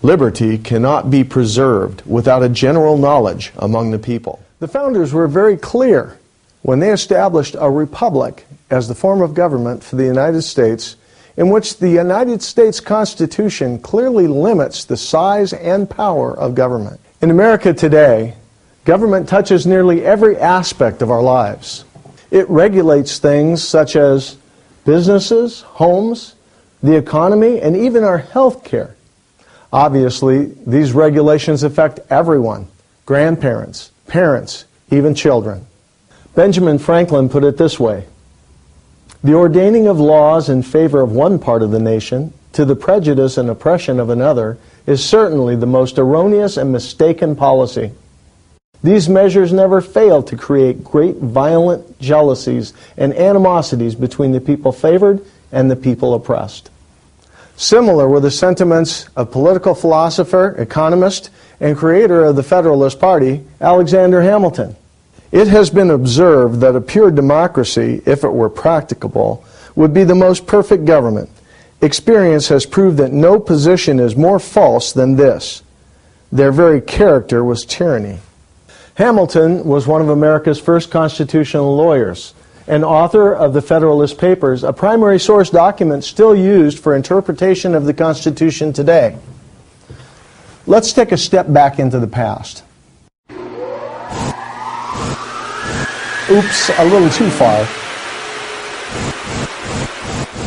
Liberty cannot be preserved without a general knowledge among the people. The founders were very clear when they established a republic as the form of government for the United States, in which the United States Constitution clearly limits the size and power of government. In America today, government touches nearly every aspect of our lives. It regulates things such as businesses, homes, the economy, and even our health care. Obviously, these regulations affect everyone: grandparents, parents, even children. Benjamin Franklin put it this way: "The ordaining of laws in favor of one part of the nation to the prejudice and oppression of another is certainly the most erroneous and mistaken policy. These measures never fail to create great violent jealousies and animosities between the people favored and the people oppressed." Similar were the sentiments of political philosopher, economist, and creator of the Federalist Party, Alexander Hamilton. "It has been observed that a pure democracy, if it were practicable, would be the most perfect government. Experience has proved that no position is more false than this. Their very character was tyranny." Hamilton was one of America's first constitutional lawyers, and author of the Federalist Papers, a primary source document still used for interpretation of the Constitution today. Let's take a step back into the past. Oops, a little too far.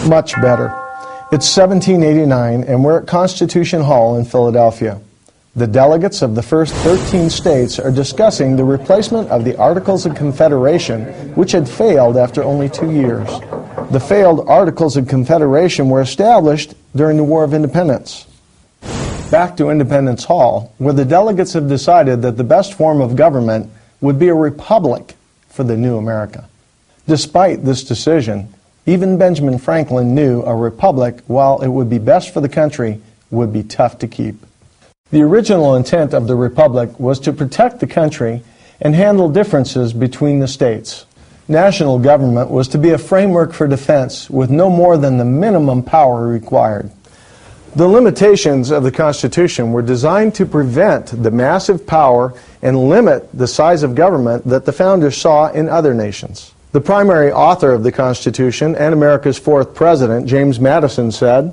Much better. It's 1789, and we're at Constitution Hall in Philadelphia. The delegates of the first 13 states are discussing the replacement of the Articles of Confederation, which had failed after only 2 years. The failed Articles of Confederation were established during the War of Independence. Back to Independence Hall, where the delegates have decided that the best form of government would be a republic for the new America. Despite this decision, even Benjamin Franklin knew a republic, while it would be best for the country, would be tough to keep. The original intent of the republic was to protect the country and handle differences between the states. National government was to be a framework for defense with no more than the minimum power required. The limitations of the Constitution were designed to prevent the massive power and limit the size of government that the founders saw in other nations. The primary author of the Constitution and America's fourth president, James Madison, said,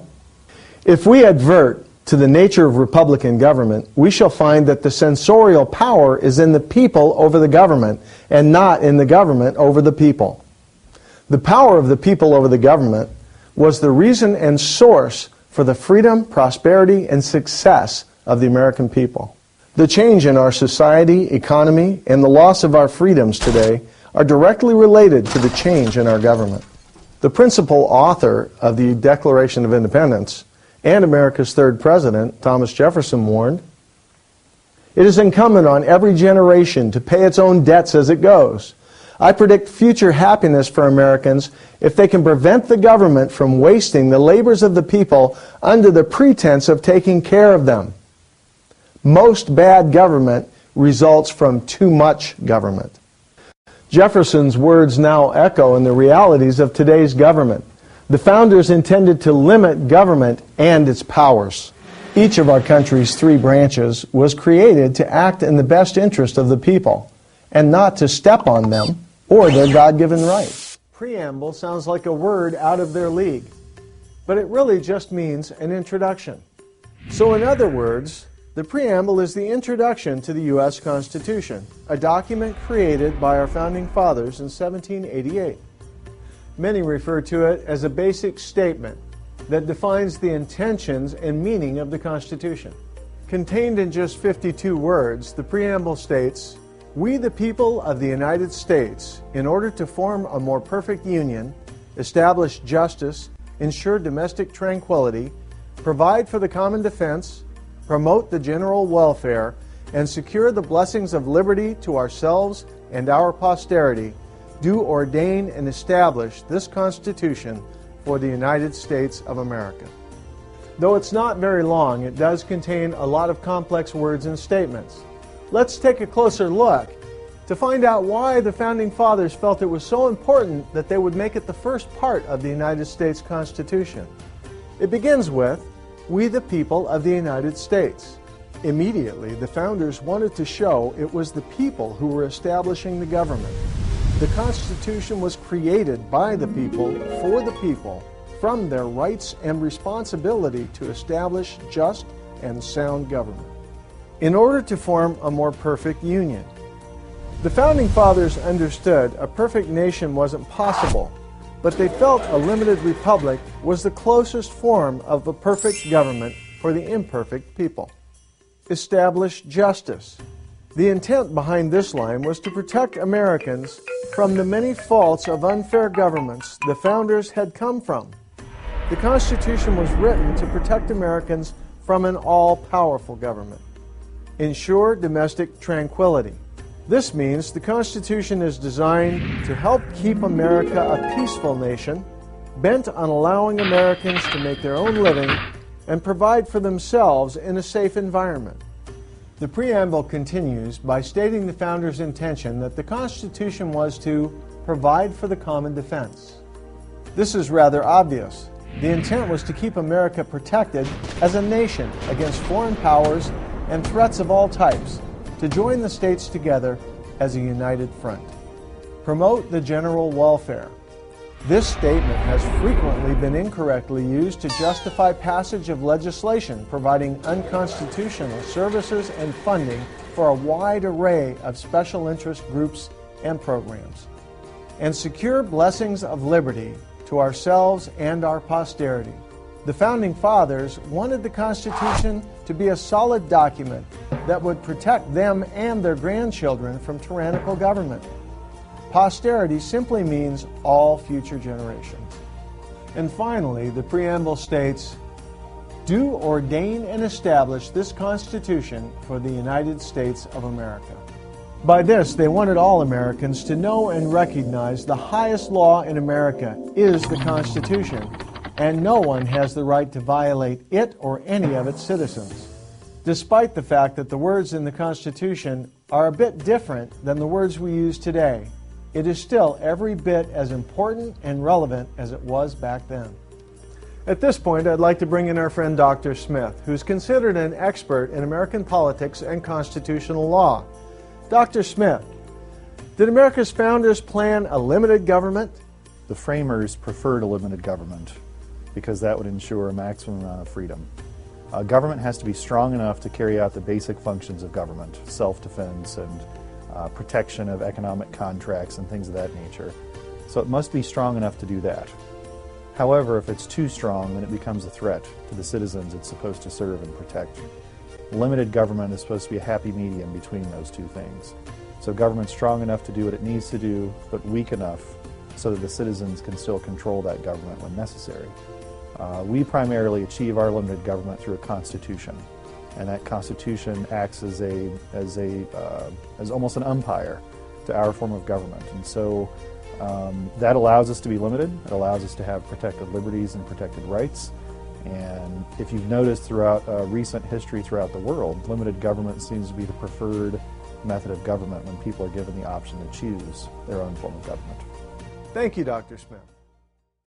"If we advert to the nature of Republican government, we shall find that the censorial power is in the people over the government, and not in the government over the people." The power of the people over the government was the reason and source for the freedom, prosperity, and success of the American people. The change in our society, economy, and the loss of our freedoms today are directly related to the change in our government. The principal author of the Declaration of Independence and America's third president, Thomas Jefferson, warned, "It is incumbent on every generation to pay its own debts as it goes. I predict future happiness for Americans if they can prevent the government from wasting the labors of the people under the pretense of taking care of them. Most bad government results from too much government." Jefferson's words now echo in the realities of today's government. The founders intended to limit government and its powers. Each of our country's 3 branches was created to act in the best interest of the people, and not to step on them or their God-given rights. Preamble sounds like a word out of their league, but it really just means an introduction. So in other words, the preamble is the introduction to the U.S. Constitution, a document created by our founding fathers in 1788. Many refer to it as a basic statement that defines the intentions and meaning of the Constitution. Contained in just 52 words, the preamble states, "We, the people of the United States, in order to form a more perfect union, establish justice, ensure domestic tranquility, provide for the common defense, promote the general welfare, and secure the blessings of liberty to ourselves and our posterity, do ordain and establish this Constitution for the United States of America." Though it's not very long, it does contain a lot of complex words and statements. Let's take a closer look to find out why the Founding Fathers felt it was so important that they would make it the first part of the United States Constitution. It begins with, "We the people of the United States." Immediately, the founders wanted to show it was the people who were establishing the government. The Constitution was created by the people, for the people, from their rights and responsibility to establish just and sound government, in order to form a more perfect union. The Founding Fathers understood a perfect nation wasn't possible, but they felt a limited republic was the closest form of a perfect government for the imperfect people. Establish justice. The intent behind this line was to protect Americans from the many faults of unfair governments the founders had come from. The Constitution was written to protect Americans from an all-powerful government. Ensure domestic tranquility. This means the Constitution is designed to help keep America a peaceful nation, bent on allowing Americans to make their own living and provide for themselves in a safe environment. The preamble continues by stating the founders' intention that the Constitution was to provide for the common defense. This is rather obvious. The intent was to keep America protected as a nation against foreign powers and threats of all types, to join the states together as a united front. Promote the general welfare. This statement has frequently been incorrectly used to justify passage of legislation providing unconstitutional services and funding for a wide array of special interest groups and programs. And secure blessings of liberty to ourselves and our posterity. The Founding Fathers wanted the Constitution to be a solid document that would protect them and their grandchildren from tyrannical government. Posterity simply means all future generations. And finally, the preamble states, "Do ordain and establish this Constitution for the United States of America." By this, they wanted all Americans to know and recognize the highest law in America is the Constitution, and no one has the right to violate it or any of its citizens. Despite the fact that the words in the Constitution are a bit different than the words we use today, it is still every bit as important and relevant as it was back then. At this point, I'd like to bring in our friend Dr. Smith, who's considered an expert in American politics and constitutional law. Dr. Smith, did America's founders plan a limited government? The framers preferred a limited government because that would ensure a maximum amount of freedom. Government has to be strong enough to carry out the basic functions of government, self-defense and protection of economic contracts and things of that nature. So it must be strong enough to do that. However, if it's too strong, then it becomes a threat to the citizens it's supposed to serve and protect. Limited government is supposed to be a happy medium between those two things. So government's strong enough to do what it needs to do, but weak enough so that the citizens can still control that government when necessary. We primarily achieve our limited government through a constitution, and that constitution acts as almost an umpire to our form of government. And so that allows us to be limited. It allows us to have protected liberties and protected rights. And if you've noticed throughout recent history throughout the world, limited government seems to be the preferred method of government when people are given the option to choose their own form of government. Thank you, Dr. Smith.